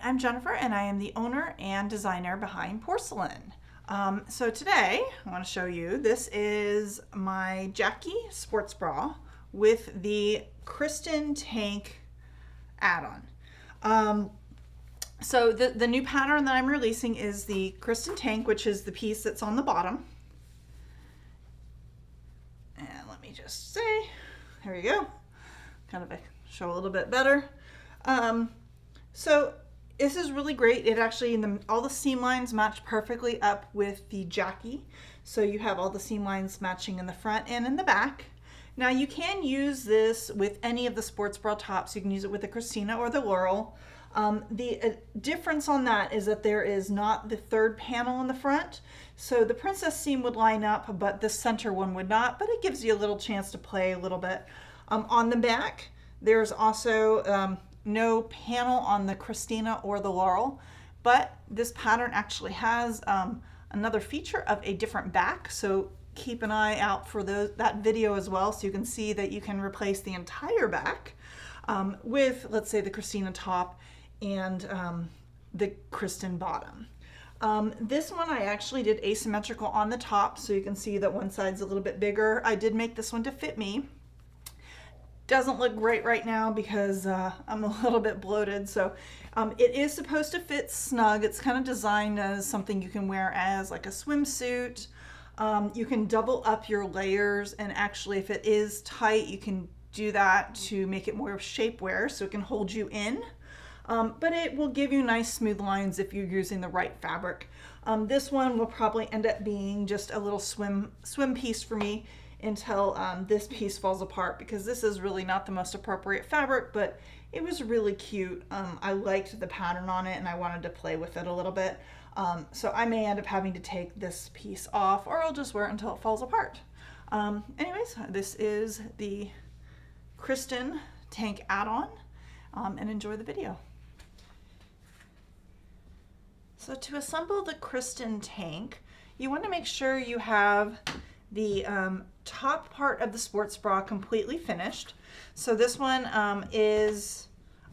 I'm Jennifer, and I am the owner and designer behind Porcelynne. So today I want to show you, this is my Jackie sports bra with the Kristen tank add-on. So the new pattern that I'm releasing is the Kristen tank, which is the piece that's on the bottom. And let me just say, there you go. Kind of show a little bit better. So this is really great. It actually, all the seam lines match perfectly up with the Jackie. So you have all the seam lines matching in the front and in the back. Now you can use this with any of the sports bra tops. You can use it with the Christina or the Laurel. The difference on that is that there is not the third panel in the front. So the princess seam would line up, but the center one would not, but it gives you a little chance to play a little bit. On the back, there's also no panel on the Christina or the Laurel, but this pattern actually has another feature of a different back. So keep an eye out for that video as well, so you can see that you can replace the entire back with, let's say, the Christina top and the Kristen bottom. This one I actually did asymmetrical on the top, so you can see that one side's a little bit bigger. I did make this one to fit me. Doesn't look great right now because I'm a little bit bloated. So it is supposed to fit snug. It's kind of designed as something you can wear as like a swimsuit. You can double up your layers, and actually if it is tight, you can do that to make it more of shapewear so it can hold you in. But it will give you nice smooth lines if you're using the right fabric. This one will probably end up being just a little swim piece for me until this piece falls apart, because this is really not the most appropriate fabric, but it was really cute. I liked the pattern on it and I wanted to play with it a little bit. So I may end up having to take this piece off, or I'll just wear it until it falls apart. Anyways, this is the Kristen tank add-on, and enjoy the video. So to assemble the Kristen tank, you want to make sure you have the top part of the sports bra completely finished. So this one is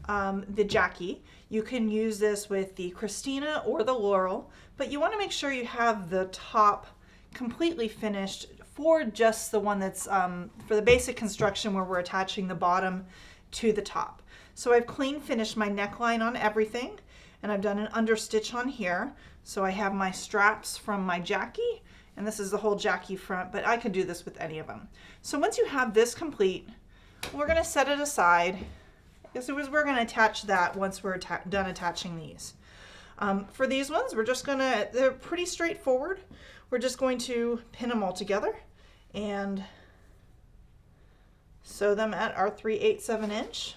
the Jackie. You can use this with the Christina or the Laurel, but you want to make sure you have the top completely finished for just the one that's for the basic construction where we're attaching the bottom to the top. So I've clean finished my neckline on everything, and I've done an understitch on here. So I have my straps from my Jackie, and this is the whole Jackie front, but I could do this with any of them. So once you have this complete, we're gonna set it aside, because we're gonna attach that once we're done attaching these. For these ones, they're pretty straightforward. We're just going to pin them all together and sew them at our 3/8 inch.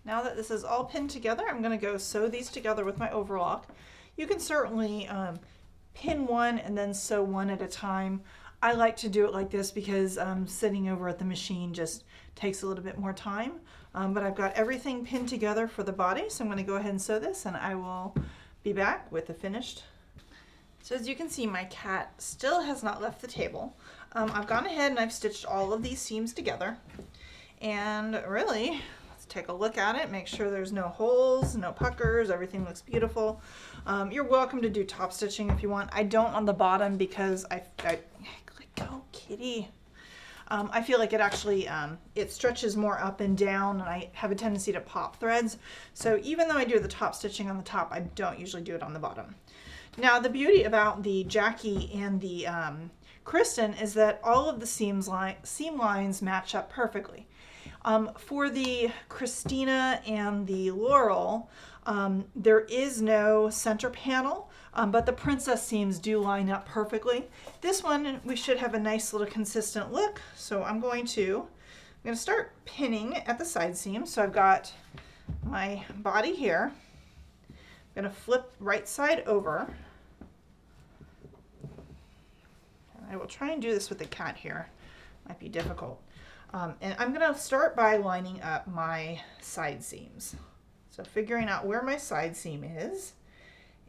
Now that this is all pinned together, I'm going to go sew these together with my overlock. You can certainly pin one and then sew one at a time. I like to do it like this because sitting over at the machine just takes a little bit more time. But I've got everything pinned together for the body, so I'm going to go ahead and sew this, and I will be back with the finished So as you can see, my cat still has not left the table. I've gone ahead and I've stitched all of these seams together. And really, let's take a look at it, make sure there's no holes, no puckers, everything looks beautiful. You're welcome to do top stitching if you want. I don't on the bottom because I go kitty. I feel like it actually, it stretches more up and down, and I have a tendency to pop threads. So even though I do the top stitching on the top, I don't usually do it on the bottom. Now the beauty about the Jackie and the Kristen is that all of the seam lines match up perfectly. For the Christina and the Laurel, there is no center panel, but the princess seams do line up perfectly. This one, we should have a nice little consistent look. So I'm going to start pinning at the side seam. So I've got my body here. I'm going to flip right side over. I will try and do this with the cat here. Might be difficult. And I'm going to start by lining up my side seams. So figuring out where my side seam is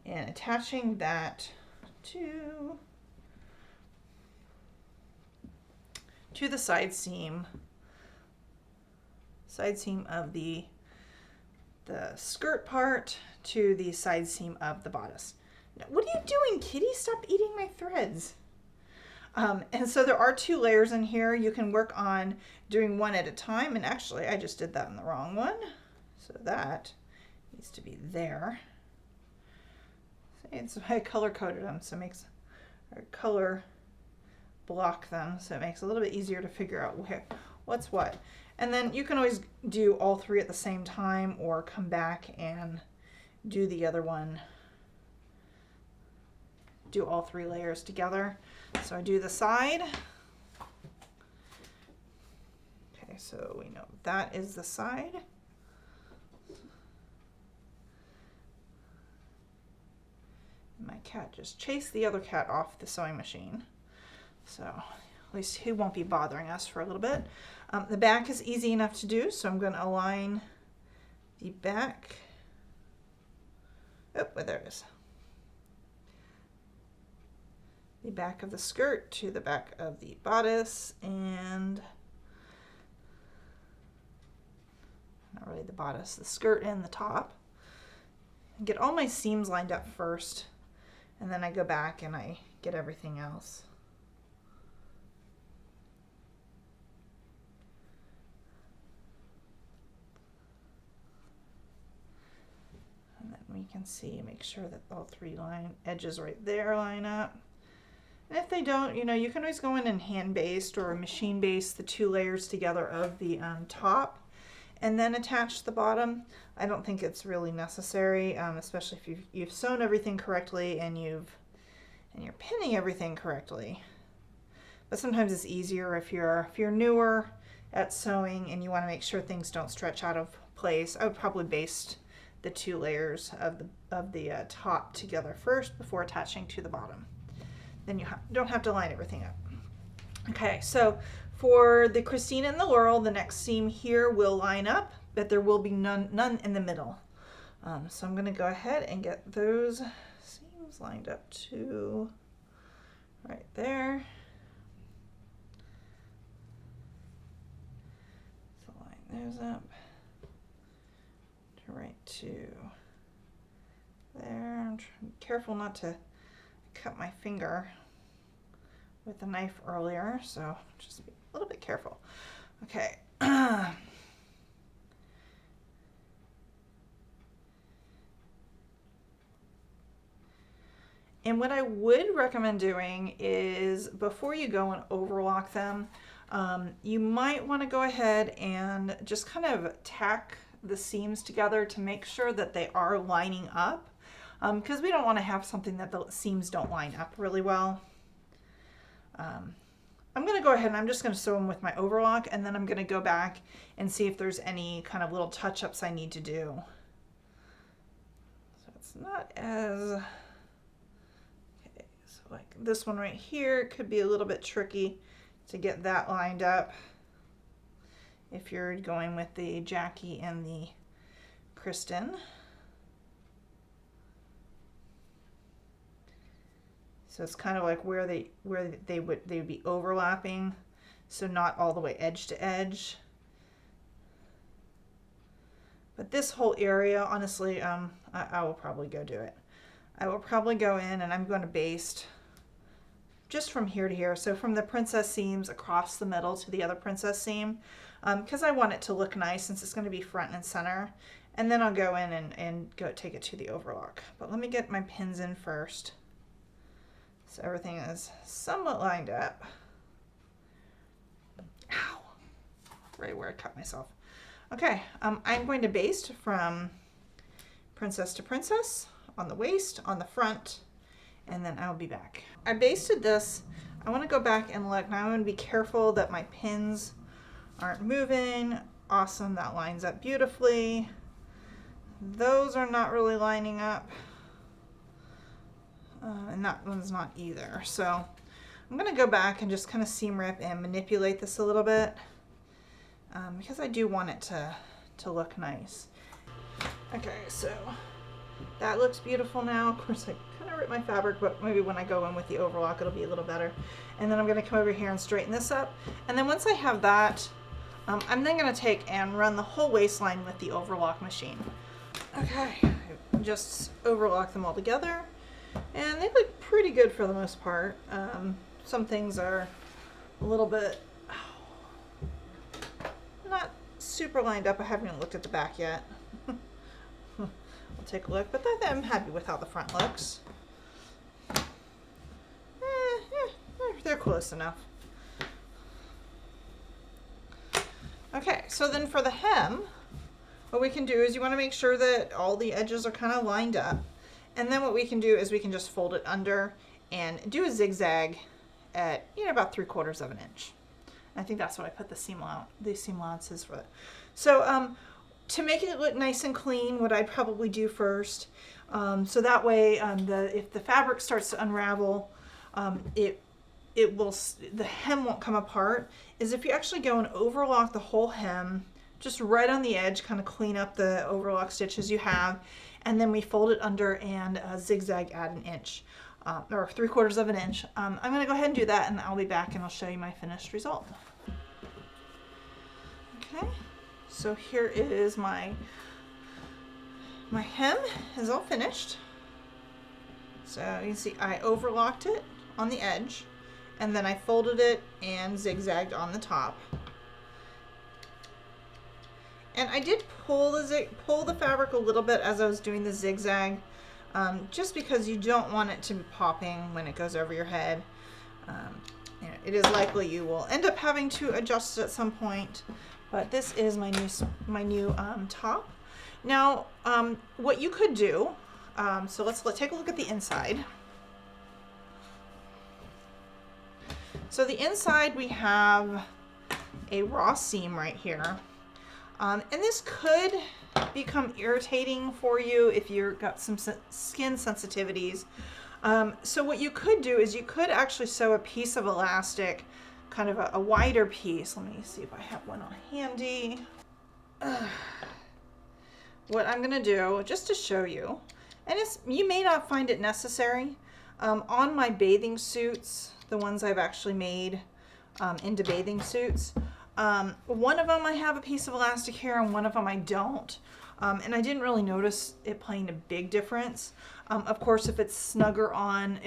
and attaching that to the side seam of the skirt part to the side seam of the bodice. Now, what are you doing, kitty? Stop eating my threads. And so there are 2 layers in here. You can work on doing one at a time. And actually, I just did that in the wrong one. So that needs to be there. See, it's, I color coded them, so it makes, or color block them, so it makes it a little bit easier to figure out what's what. And then you can always do all 3 at the same time, or come back and do the other one. Do all 3 layers together. So I do the side. Okay, so we know that is the side. My cat just chased the other cat off the sewing machine. So at least he won't be bothering us for a little bit. The back is easy enough to do, so I'm going to align the back. Oh, there it is. The back of the skirt to the back of the bodice, and not really the bodice, the skirt and the top. And get all my seams lined up first, and then I go back and I get everything else. And then we can see, make sure that all 3 edges right there line up. And if they don't, you can always go in and hand-baste or machine-baste the 2 layers together of the top and then attach the bottom. I don't think it's really necessary, especially if you've sewn everything correctly and you're pinning everything correctly. But sometimes it's easier if you're newer at sewing and you want to make sure things don't stretch out of place. I would probably baste the 2 layers of the top together first before attaching to the bottom. Then you don't have to line everything up. Okay, so for the Christina and the Laurel, the next seam here will line up, but there will be none in the middle. So I'm going to go ahead and get those seams lined up to right there. So line those up to right to there. I'm careful not to cut my finger with the knife earlier, so just be a little bit careful. Okay. And what I would recommend doing is before you go and overlock them, you might want to go ahead and just kind of tack the seams together to make sure that they are lining up. Because we don't want to have something that the seams don't line up really well. I'm going to go ahead and I'm just going to sew them with my overlock, and then I'm going to go back and see if there's any kind of little touch-ups I need to do. So it's not as... Okay, so like this one right here could be a little bit tricky to get that lined up if you're going with the Jackie and the Kristen. So it's kind of like where they would be overlapping, so not all the way edge to edge. But this whole area, honestly, I will probably go do it. I will probably go in and I'm going to baste just from here to here. So from the princess seams across the middle to the other princess seam, because I want it to look nice since it's going to be front and center. And then I'll go in and go take it to the overlock. But let me get my pins in first, so everything is somewhat lined up. Ow! Right where I cut myself. Okay, I'm going to baste from princess to princess on the waist, on the front, and then I'll be back. I basted this. I want to go back and look. Now I'm going to be careful that my pins aren't moving. Awesome, that lines up beautifully. Those are not really lining up. And that one's not either. So I'm going to go back and just kind of seam rip and manipulate this a little bit. Because I do want it to look nice. Okay, so that looks beautiful now. Of course, I kind of ripped my fabric, but maybe when I go in with the overlock, it'll be a little better. And then I'm going to come over here and straighten this up. And then once I have that, I'm then going to take and run the whole waistline with the overlock machine. Okay, just overlock them all together. And they look pretty good for the most part. Some things are a little bit not super lined up. I haven't even looked at the back yet. I'll take a look, but I'm happy with how the front looks. They're close enough. Okay, so then for the hem, what we can do is you want to make sure that all the edges are kind of lined up. And then what we can do is we can just fold it under and do a zigzag at about 3/4 of an inch. I think that's what I put the seam allowances for that. So to make it look nice and clean, what I'd probably do first, so that way if the fabric starts to unravel, the hem won't come apart, is if you actually go and overlock the whole hem, just right on the edge, kind of clean up the overlock stitches you have, and then we fold it under and zigzag at an inch, or 3/4 of an inch. I'm going to go ahead and do that, and I'll be back and I'll show you my finished result. Okay, so here is my hem is all finished. So you can see I overlocked it on the edge, and then I folded it and zigzagged on the top. And I did pull the fabric a little bit as I was doing the zigzag, just because you don't want it to be popping when it goes over your head. It is likely you will end up having to adjust it at some point, but this is my new top. Now, what you could do, so let's take a look at the inside. So the inside, we have a raw seam right here. And this could become irritating for you if you've got some skin sensitivities. So what you could do is you could actually sew a piece of elastic, kind of a wider piece. Let me see if I have one on handy. What I'm going to do, just to show you, and you may not find it necessary, on my bathing suits, the ones I've actually made into bathing suits, one of them I have a piece of elastic here and one of them I don't. And I didn't really notice it playing a big difference. Of course, if it's snugger on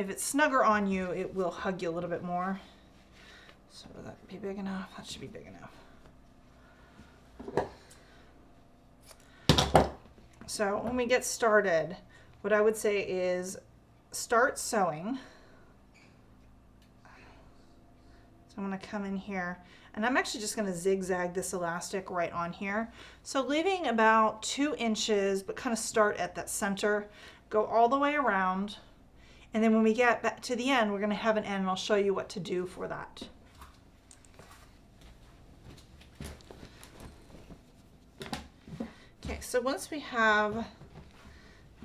you, it will hug you a little bit more. So will that be big enough? That should be big enough. So when we get started, what I would say is start sewing. So I'm going to come in here, and I'm actually just going to zigzag this elastic right on here. So leaving about 2 inches, but kind of start at that center, go all the way around, and then when we get back to the end, we're going to have an end, and I'll show you what to do for that. Okay, so once we have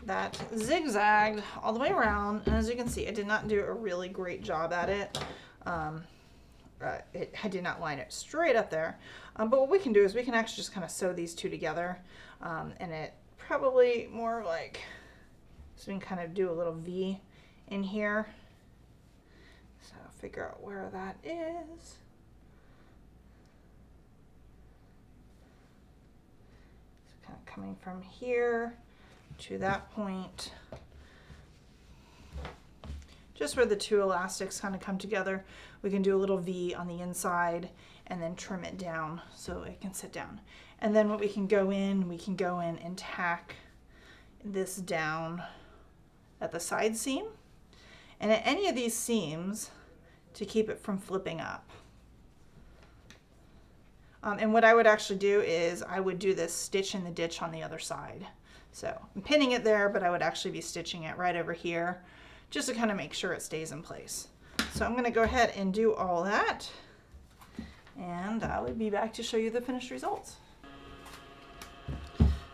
that zigzagged all the way around, and as you can see, I did not do a really great job at it. I did not line it straight up there, but what we can do is we can actually just kind of sew these two together, and it probably more like, so we can kind of do a little V in here. figure out where that is. It's kind of coming from here to that point. Just where the two elastics kind of come together, we can do a little V on the inside and then trim it down so it can sit down. And then what we can go in and tack this down at the side seam and at any of these seams to keep it from flipping up. And what I would actually do is I would do this stitch in the ditch on the other side. So I'm pinning it there, but I would actually be stitching it right over here just to kind of make sure it stays in place. So I'm going to go ahead and do all that, and I will be back to show you the finished results.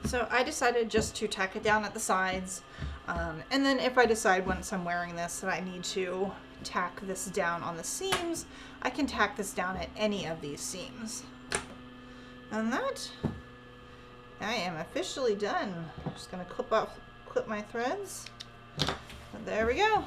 So I decided just to tack it down at the sides, and then if I decide once I'm wearing this that I need to tack this down on the seams, I can tack this down at any of these seams. And that, I am officially done. I'm just going to clip my threads. And there we go.